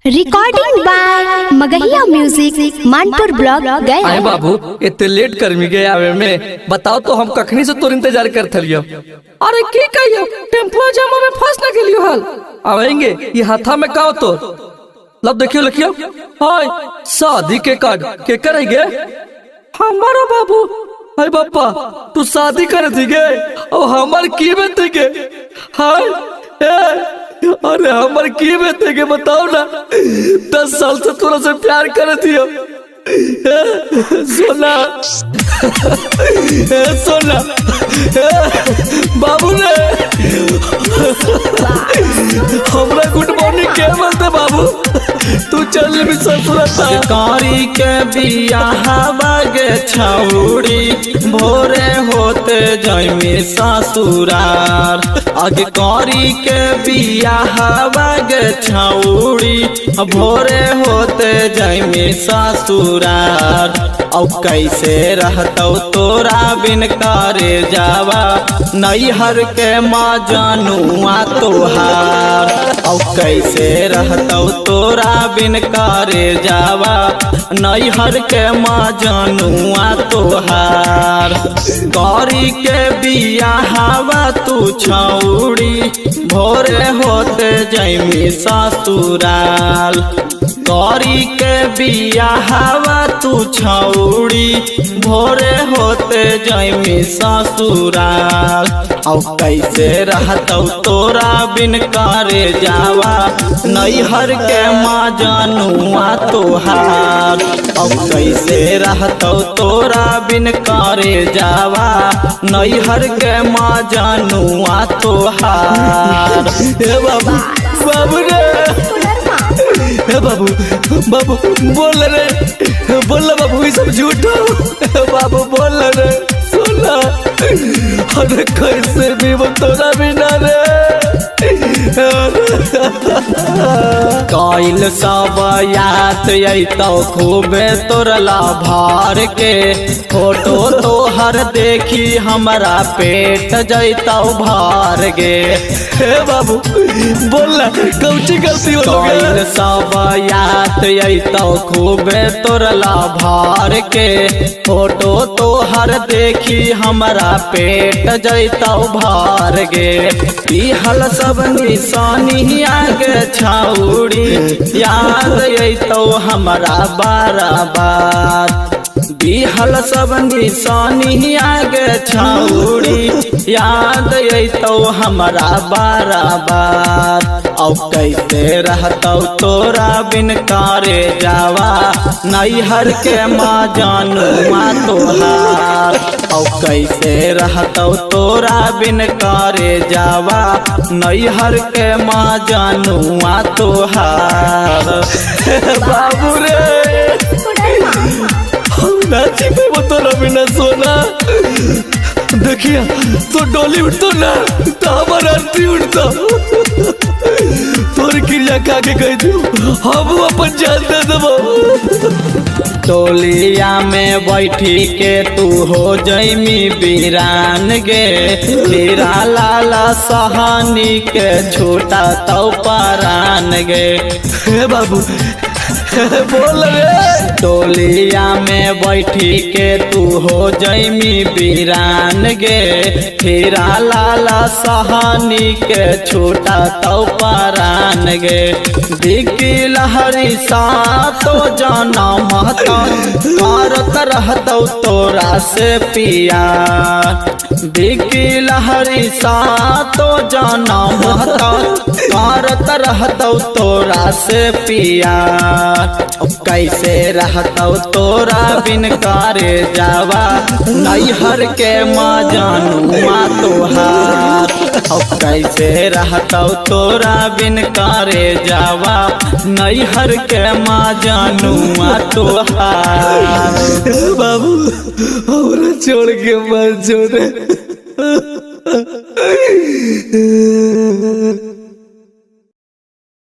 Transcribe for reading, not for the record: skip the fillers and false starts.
Recording by Magahiya music Manpur block Gaya. आए बाबू इतने लेट कर मी गए आवे में बताओ तो हम कखनी से तोर इंतजार करते लियो। अरे की कहियो टेम्पो जाम में फंस ना गेलियो हाल आवेंगे ये हाथा में का तो लब देखियो लिखियो हाय शादी के कार्ड के करेंगे हमारा बाबू। हाय बापा तू शादी कर दिगे और हमार की बेटे के हाय अरे हमारे की बेटे के बताओ ना 10 साल से थोड़ा से प्यार कर दियो सोना सोना बाबू ने हमरा गुड मॉर्निंग के बोलते बाबू तू चल भी ससुरता कारी के बियाह बागे छौड़ी भोरे होते जैमी ससुरार अग कारी के बियाह बागे छौड़ी भोरे होते जैमी ससुरार औ कैसे रहतौ तोरा बिन करे जावा नैहर के माँ जानुआ तोहार औ कैसे रहतौ तोरा बिन करे जावा नैहर के माँ जानुआ तोहार। गौरी के बियाहवा तू छौड़ी भोरे होते जैमी ससुराल गौरी के बियाहवा तू छौड़ी भोरे होते जैमी ससुराल औ कैसे रहतौ तोरा बिन करे जावा नैहर के माँ जानुआ तोहार औ कैसे रहतौ तोरा बिन करे जावा नैहर के माँ जानुआ तोहार। हे बाबू बाबू रे हे बाबू बाबू बोल रे बोल बाबू ये सब झूठ बाबू बोल रे सुना अरे कैसे भी वो तोरा बिना रे कैल सब याद अतौ खूबे तोरला भार के फोटो तोहर देखी हमरा पेट जैतौ भार गे। हे बाबू बोल कौची गलती हो कैल सब याद अतौ खूबे तोरला भार के फोटो तोहर देखी हमरा पेट जैतौ भार गे। बिहल सब निशानी आगे छौड़ी याद अतौ हमरा बार बिहल सब निशानी आगे छौड़ी याद अतौ हमरा बार औ कैसे रहतौ तोरा बिन करे जावा नैहर के माँ जानुआ तोहार औ कैसे रहतौ तोरा बिन करे जावा नैहर के माँ जानुआ तोहार। बाबू रे नाची पे वो तोरा बिना सोना देखिया तो डोली उठतो ना तो हमारा आरती उठता तोर क्रिया खा के कह दू हम अपन जान दे देबो। टोलिया में बैठी के तू हो जैमी बीरान गे हीरा लाला सहानी के छोटा तो परान गे। हे बाबू बोल रे टोलिया में बैठी के तू हो जैमी बीरान गे हीरा लाला सहानी के छोटा तो परान गे। बिकी लहरी सा तो जाना महता करत रहतौ तोरा से पिया बिकी लहरी सा तो जाना महता करत रहतौ तोरा से पिया कैसे रहतौ तोरा बिन करे जावा नैहर के माँ जानुआ तोहार औ कैसे रहतौ तोरा बिन करे जावा नैहर के माँ जानुआ तोहार। बाबू हमरा छोड़ के मत छोड़े